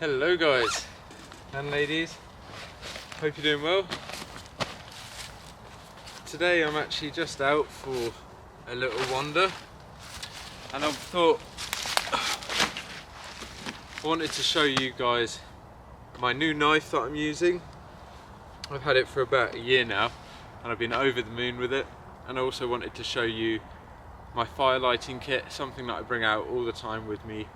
Hello guys and ladies, hope you're doing well. Today I'm actually just out for a little wander and I thought I wanted to show you guys my new knife that I'm using. I've had it for about a year now and I've been over the moon with it, and I also wanted to show you my firelighting kit, something that I bring out all the time with me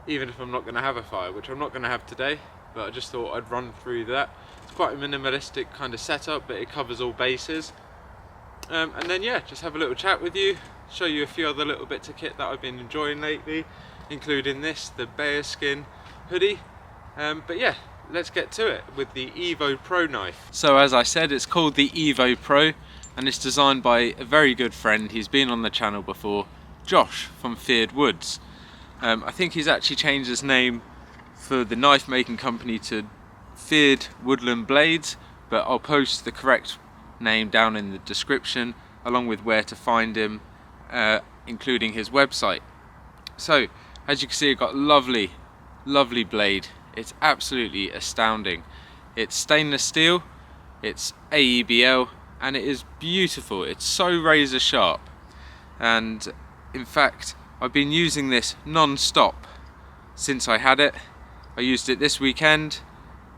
even if I'm not going to have a fire, which I'm not going to have today, but I just thought I'd run through that. It's quite a minimalistic kind of setup, but it covers all bases. And then yeah, just have a little chat with you, show you a few other little bits of kit that I've been enjoying lately, including this, the BAERSkin hoodie. But yeah, let's get to it with the Evo Pro knife. So as I said, it's called the Evo Pro and it's designed by a very good friend. He's been on the channel before, Josh from Fyrd Woods. I think he's actually changed his name for the knife making company to Fyrd Woodland Blades, but I'll post the correct name down in the description along with where to find him, including his website. So as you can see, I've got a lovely blade. It's absolutely astounding. It's stainless steel, it's AEBL, and it is beautiful. It's so razor sharp, and in fact I've been using this non-stop since I had it. I used it this weekend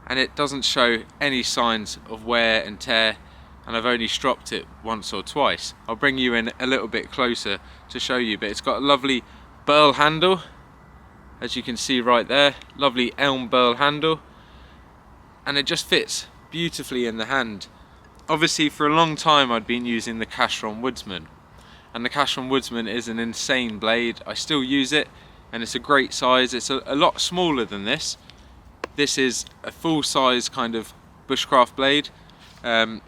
and it doesn't show any signs of wear and tear, and I've only stropped it once or twice. I'll bring you in a little bit closer to show you, but it's got a lovely burl handle, as you can see right there, lovely elm burl handle, and it just fits beautifully in the hand. Obviously for a long time I'd been using the Cashron Woodsman, and the Cashron Woodsman is an insane blade. I still use it and it's a great size. It's a lot smaller than this. This is a full size kind of bushcraft blade, kind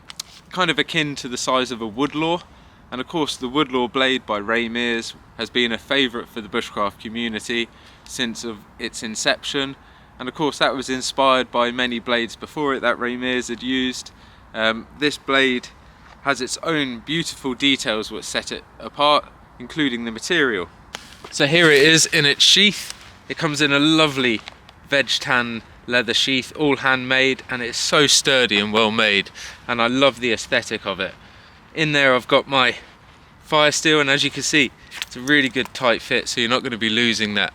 of akin to the size of a woodlaw, and of course the woodlaw blade by Ray Mears has been a favourite for the bushcraft community since of its inception, and of course that was inspired by many blades before it that Ray Mears had used. This blade has its own beautiful details which set it apart, including the material. So here it is in its sheath. It comes in a lovely veg tan leather sheath, all handmade, and it's so sturdy and well made, and I love the aesthetic of it. In there I've got my fire steel, and as you can see it's a really good tight fit, so you're not going to be losing that.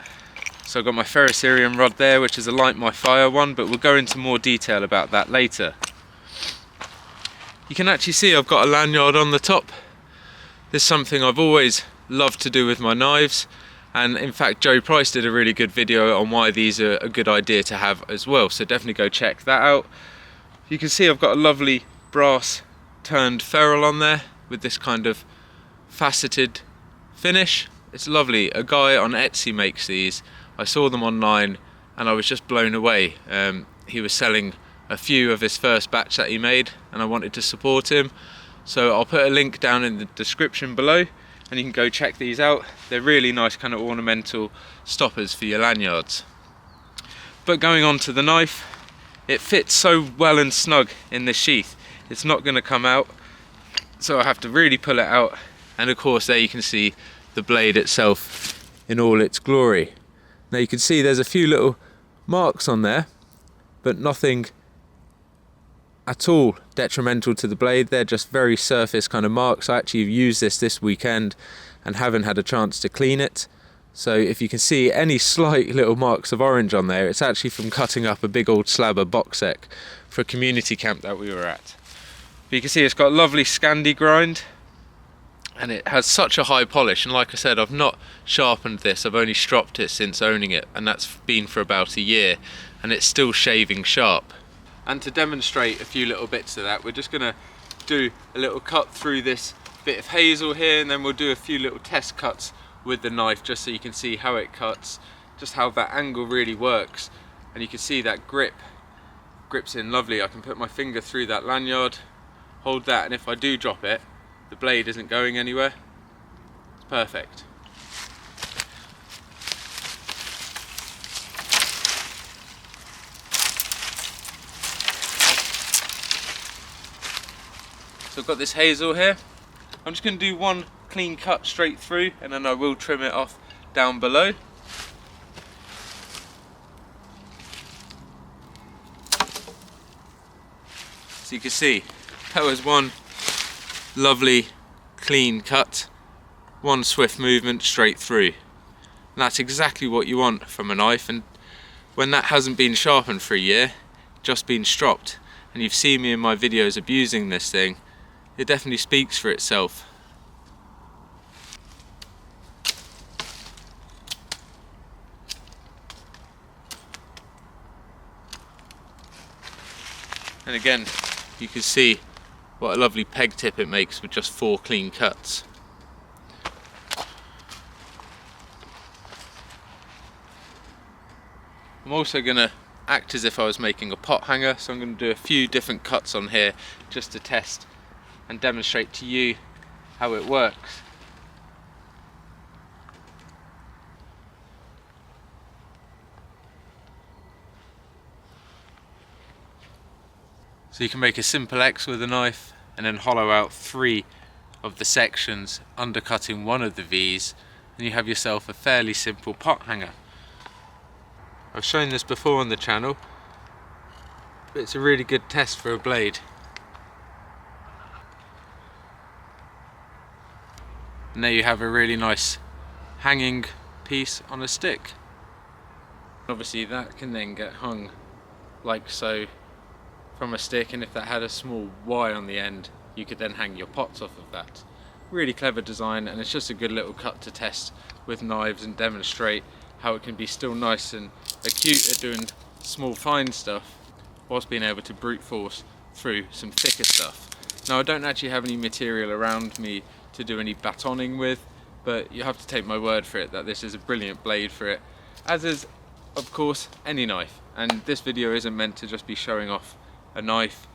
So I've got my ferrocerium rod there, which is a Light My Fire one, but we'll go into more detail about that later. You can actually see I've got a lanyard on the top. This is something I've always loved to do with my knives, and in fact Joe Price did a really good video on why these are a good idea to have as well, so definitely go check that out. You can see I've got a lovely brass turned ferrule on there with this kind of faceted finish. It's lovely. A guy on Etsy makes these. I saw them online and I was just blown away. He was selling a few of his first batch that he made and I wanted to support him, so I'll put a link down in the description below and you can go check these out. They're really nice kind of ornamental stoppers for your lanyards. But going on to the knife, it fits so well and snug in this sheath, it's not going to come out, so I have to really pull it out, and of course there you can see the blade itself in all its glory. Now you can see there's a few little marks on there, but nothing at all detrimental to the blade. They're just very surface kind of marks. I actually used this weekend and haven't had a chance to clean it, so if you can see any slight little marks of orange on there, it's actually from cutting up a big old slab of boxec for a community camp that we were at. But you can see it's got a lovely Scandi grind and it has such a high polish, and like I said, I've not sharpened this, I've only stropped it since owning it, and that's been for about a year, and it's still shaving sharp. And to demonstrate a few little bits of that, we're just going to do a little cut through this bit of hazel here, and then we'll do a few little test cuts with the knife just so you can see how it cuts, just how that angle really works, and you can see that grips in lovely. I can put my finger through that lanyard, hold that, and if I do drop it, the blade isn't going anywhere. It's perfect. So I've got this hazel here. I'm just going to do one clean cut straight through, and then I will trim it off down below. So you can see that was one lovely clean cut, one swift movement straight through. And that's exactly what you want from a knife, and when that hasn't been sharpened for a year, just been stropped, and you've seen me in my videos abusing this thing, it definitely speaks for itself. And again, you can see what a lovely peg tip it makes with just 4 clean cuts. I'm also going to act as if I was making a pot hanger, so I'm going to do a few different cuts on here just to test and demonstrate to you how it works. So you can make a simple X with a knife and then hollow out 3 of the sections, undercutting one of the V's, and you have yourself a fairly simple pot hanger. I've shown this before on the channel, but it's a really good test for a blade. And there you have a really nice hanging piece on a stick. Obviously that can then get hung like so from a stick, and if that had a small Y on the end, you could then hang your pots off of that. Really clever design, and it's just a good little cut to test with knives and demonstrate how it can be still nice and acute at doing small fine stuff whilst being able to brute force through some thicker stuff. Now I don't actually have any material around me to do any batoning with, but you have to take my word for it that this is a brilliant blade for it, as is of course any knife. And this video isn't meant to just be showing off a knife.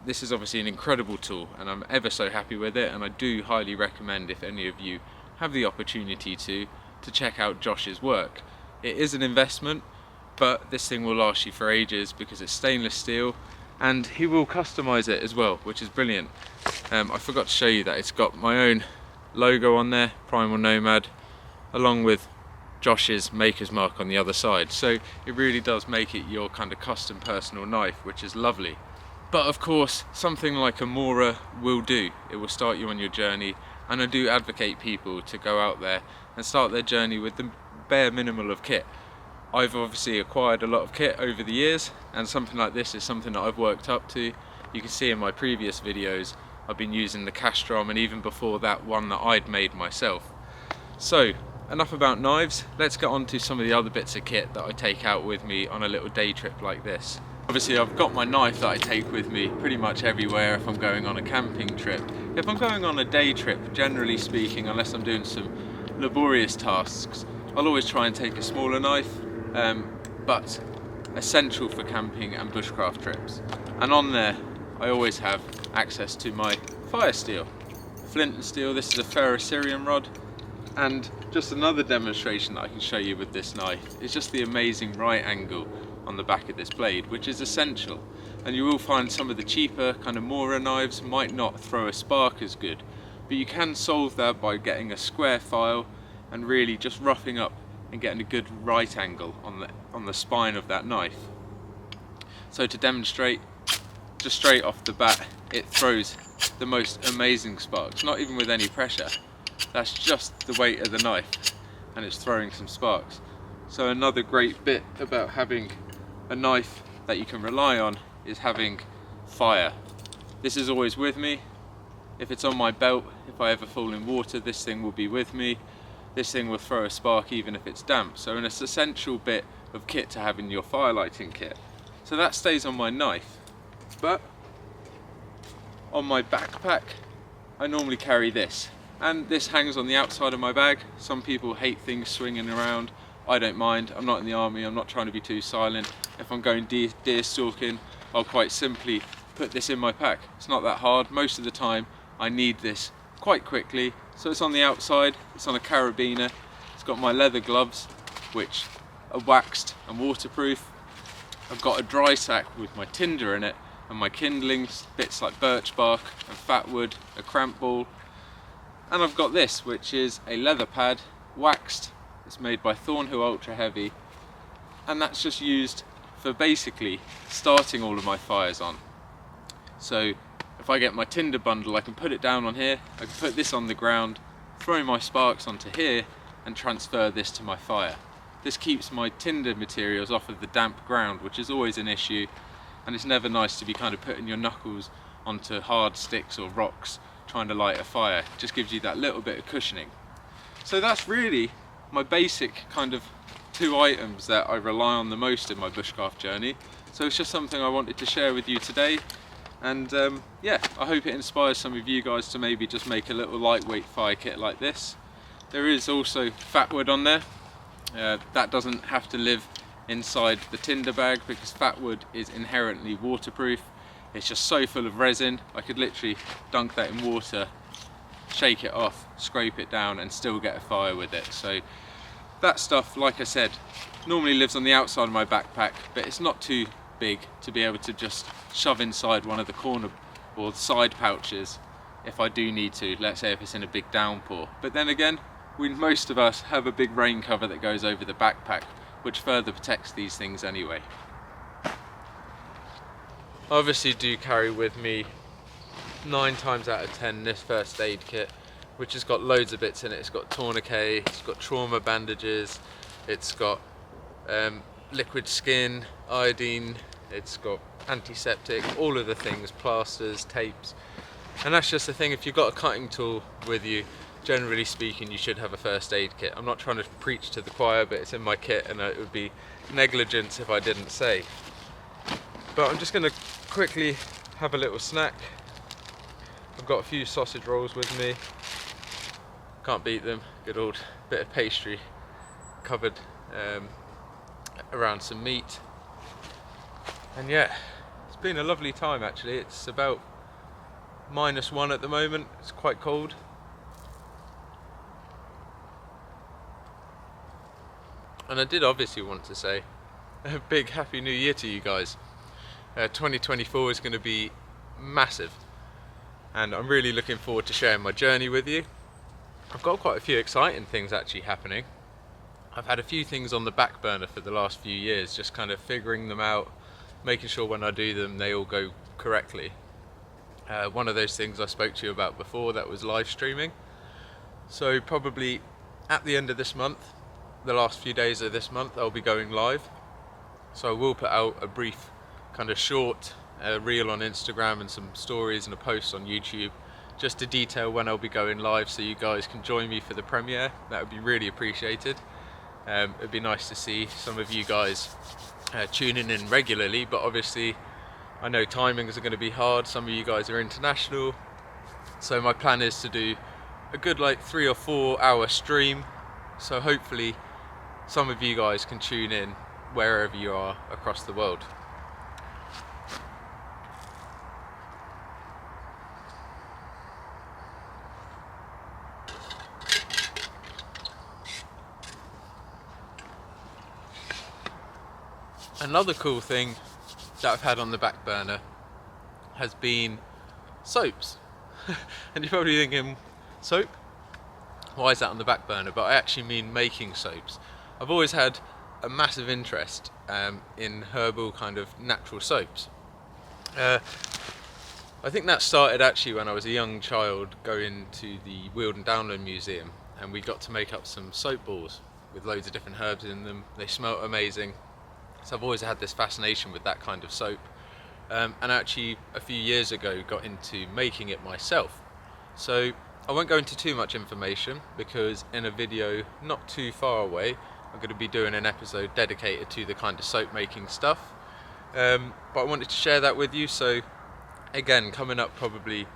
This is obviously an incredible tool and I'm ever so happy with it, and I do highly recommend, if any of you have the opportunity to check out Josh's work. It is an investment, but this thing will last you for ages because it's stainless steel, and he will customize it as well, which is brilliant. I forgot to show you that it's got my own logo on there, Primal Nomad, along with Josh's maker's mark on the other side, so it really does make it your kind of custom personal knife, which is lovely. But of course something like a Mora will do. It will start you on your journey, and I do advocate people to go out there and start their journey with the bare minimal of kit. I've obviously acquired a lot of kit over the years, and something like this is something that I've worked up to. You can see in my previous videos I've been using the Castrom, and even before that, one that I'd made myself. So enough about knives, let's get on to some of the other bits of kit that I take out with me on a little day trip like this. Obviously I've got my knife that I take with me pretty much everywhere if I'm going on a camping trip. If I'm going on a day trip, generally speaking, unless I'm doing some laborious tasks, I'll always try and take a smaller knife, but essential for camping and bushcraft trips. And on there I always have access to my fire steel, flint and steel. This is a ferrocerium rod, and just another demonstration that I can show you with this knife is just the amazing right angle on the back of this blade, which is essential. And you will find some of the cheaper kind of Mora knives might not throw a spark as good, but you can solve that by getting a square file and really just roughing up and getting a good right angle on the spine of that knife. So to demonstrate, just straight off the bat, it throws the most amazing sparks, not even with any pressure. That's just the weight of the knife and it's throwing some sparks. So another great bit about having a knife that you can rely on is having fire. This is always with me. If it's on my belt, if I ever fall in water, this thing will be with me. This thing will throw a spark even if it's damp. So it's an essential bit of kit to have in your firelighting kit. So that stays on my knife. But on my backpack, I normally carry this. And this hangs on the outside of my bag. Some people hate things swinging around. I don't mind. I'm not in the army. I'm not trying to be too silent. If I'm going deer stalking, I'll quite simply put this in my pack. It's not that hard. Most of the time I need this quite quickly. So it's on the outside. It's on a carabiner. It's got my leather gloves, which are waxed and waterproof. I've got a dry sack with my tinder in it and my kindlings, bits like birch bark and fat wood, a cramp ball. And I've got this, which is a leather pad, waxed. It's made by Thornhill Ultra Heavy, and that's just used for basically starting all of my fires on. So if I get my tinder bundle, I can put it down on here, I can put this on the ground, throw my sparks onto here and transfer this to my fire. This keeps my tinder materials off of the damp ground, which is always an issue, and it's never nice to be kind of putting your knuckles onto hard sticks or rocks trying to light a fire. It just gives you that little bit of cushioning. So that's really my basic kind of 2 items that I rely on the most in my bushcraft journey. So it's just something I wanted to share with you today. And yeah, I hope it inspires some of you guys to maybe just make a little lightweight fire kit like this. There is also fat wood on there. That doesn't have to live inside the tinder bag because fat wood is inherently waterproof. It's just so full of resin, I could literally dunk that in water, shake it off, scrape it down and still get a fire with it. So that stuff, like I said, normally lives on the outside of my backpack, but it's not too big to be able to just shove inside one of the corner or side pouches if I do need to, let's say if it's in a big downpour. But then again, most of us have a big rain cover that goes over the backpack, which further protects these things anyway. I obviously do carry with me 9 times out of 10 this first aid kit, which has got loads of bits in it. It's got tourniquet, it's got trauma bandages, it's got liquid skin, iodine, it's got antiseptic, all of the things, plasters, tapes. And that's just the thing, if you've got a cutting tool with you, generally speaking you should have a first aid kit. I'm not trying to preach to the choir, but it's in my kit and it would be negligence if I didn't say. But I'm just going to quickly have a little snack. I've got a few sausage rolls with me, can't beat them, good old bit of pastry covered around some meat. And yeah, it's been a lovely time actually. It's about -1 at the moment, it's quite cold. And I did obviously want to say a big happy new year to you guys. 2024 is going to be massive and I'm really looking forward to sharing my journey with you. I've got quite a few exciting things actually happening. I've had a few things on the back burner for the last few years, just kind of figuring them out, making sure when I do them they all go correctly. One of those things I spoke to you about before, that was live streaming. So probably at the end of this month, the last few days of this month, I'll be going live. So I will put out a brief kind of short reel on Instagram and some stories and a post on YouTube just to detail when I'll be going live so you guys can join me for the premiere. That would be really appreciated. It'd be nice to see some of you guys tuning in regularly, but obviously I know timings are going to be hard. Some of you guys are international, so my plan is to do a good like 3 or 4 hour stream, so hopefully some of you guys can tune in wherever you are across the world. Another cool thing that I've had on the back burner has been soaps. And you're probably thinking, soap? Why is that on the back burner? But I actually mean making soaps. I've always had a massive interest in herbal kind of natural soaps. I think that started actually when I was a young child going to the Weald and Downland Museum, and we got to make up some soap balls with loads of different herbs in them. They smelt amazing. So I've always had this fascination with that kind of soap, and actually a few years ago got into making it myself. So I won't go into too much information because in a video not too far away I'm going to be doing an episode dedicated to the kind of soap making stuff, but I wanted to share that with you. So again, coming up probably,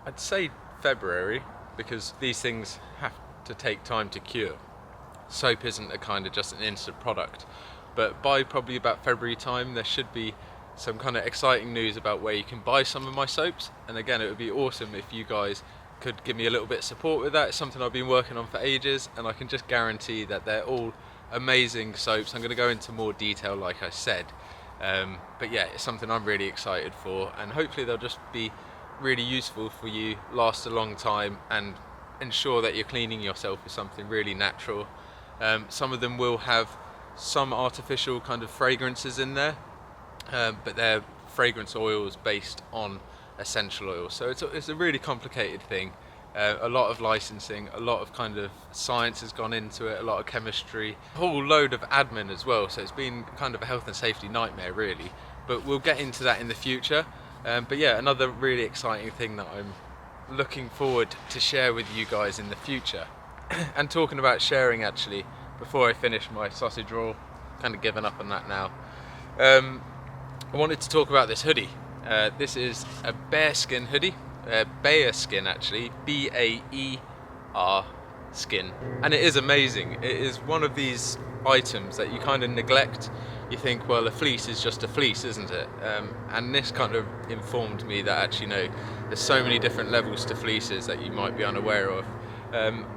I'd say February, because these things have to take time to cure. Soap isn't a kind of just an instant product, but by probably about February time there should be some kind of exciting news about where you can buy some of my soaps. And again, it would be awesome if you guys could give me a little bit of support with that. It's something I've been working on for ages, and I can just guarantee that they're all amazing soaps. I'm going to go into more detail like I said, but yeah, it's something I'm really excited for, and hopefully they'll just be really useful for you, last a long time, and ensure that you're cleaning yourself with something really natural. Some of them will have some artificial kind of fragrances in there, but they're fragrance oils based on essential oils. So it's a really complicated thing. A lot of licensing, a lot of kind of science has gone into it, a lot of chemistry, a whole load of admin as well. So it's been kind of a health and safety nightmare really, but we'll get into that in the future. But yeah, another really exciting thing that I'm looking forward to share with you guys in the future. And talking about sharing, actually, before I finish my sausage roll, kind of given up on that now, I wanted to talk about this hoodie. This is a BAERSkin hoodie, BAERSkin actually, B-A-E-R skin, and it is amazing. It is one of these items that you kind of neglect. You think, well, a fleece is just a fleece, isn't it? And this kind of informed me that actually no, there's so many different levels to fleeces that you might be unaware of.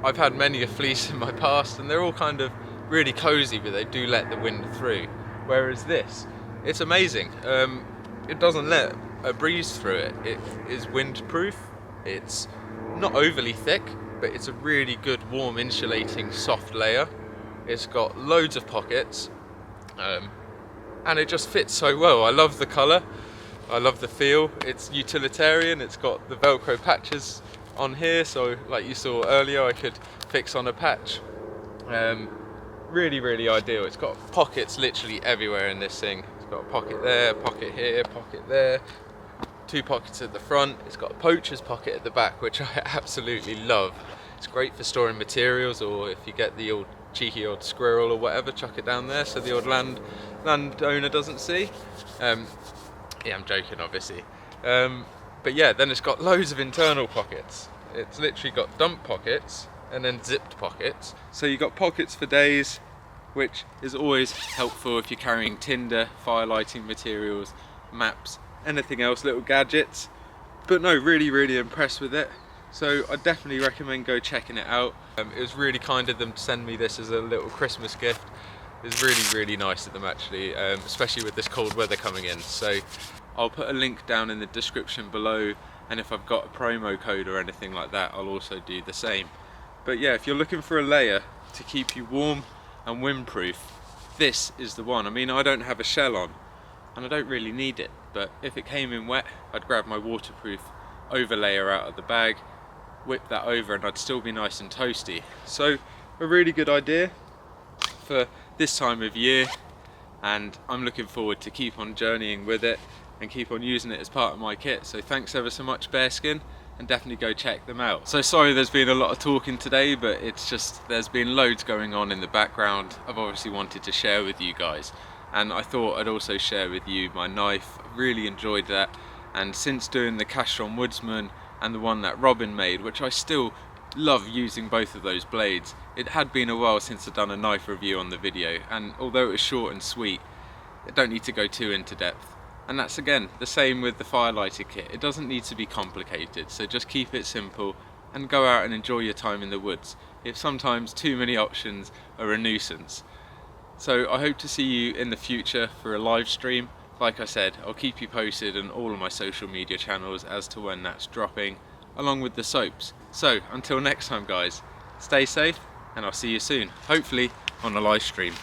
I've had many a fleece in my past and they're all kind of really cozy, but they do let the wind through. Whereas this, it's amazing. It doesn't let a breeze through it. It is windproof. It's not overly thick, but it's a really good warm insulating soft layer. It's got loads of pockets, and it just fits so well. I love the colour, I love the feel. It's utilitarian. It's got the Velcro patches on here, so like you saw earlier, I could fix on a patch. Really ideal. It's got pockets literally everywhere in this thing. It's got a pocket there, pocket here, pocket there, 2 pockets at the front. It's got a poacher's pocket at the back, which I absolutely love. It's great for storing materials, or if you get the old cheeky old squirrel or whatever, chuck it down there so the old landowner doesn't see. Yeah, I'm joking, obviously. But yeah, then it's got loads of internal pockets. It's literally got dump pockets and then zipped pockets. So you've got pockets for days, which is always helpful if you're carrying tinder, firelighting materials, maps, anything else, little gadgets. But no, really impressed with it. So I definitely recommend go checking it out. It was really kind of them to send me this as a little Christmas gift. It was really nice of them actually, especially with this cold weather coming in. So I'll put a link down in the description below, and if I've got a promo code or anything like that, I'll also do the same. But yeah, if you're looking for a layer to keep you warm and windproof, this is the one. I mean, I don't have a shell on and I don't really need it, but if it came in wet, I'd grab my waterproof overlayer out of the bag, whip that over, and I'd still be nice and toasty. So a really good idea for this time of year, and I'm looking forward to keep on journeying with it and keep on using it as part of my kit. So thanks ever so much, BAERSkin, and definitely go check them out. So sorry there's been a lot of talking today, but it's just there's been loads going on in the background. I've obviously wanted to share with you guys, and I thought I'd also share with you my knife. I really enjoyed that, and since doing the Castron Woodsman and the one that Robin made, which I still love using both of those blades, it had been a while since I'd done a knife review on the video, and although it was short and sweet, I don't need to go too into depth. And that's again the same with the Firelighting kit. It doesn't need to be complicated, so just keep it simple and go out and enjoy your time in the woods, if sometimes too many options are a nuisance. So I hope to see you in the future for a live stream. Like I said, I'll keep you posted on all of my social media channels as to when that's dropping, along with the soaps. So until next time guys, stay safe, and I'll see you soon, hopefully on a live stream.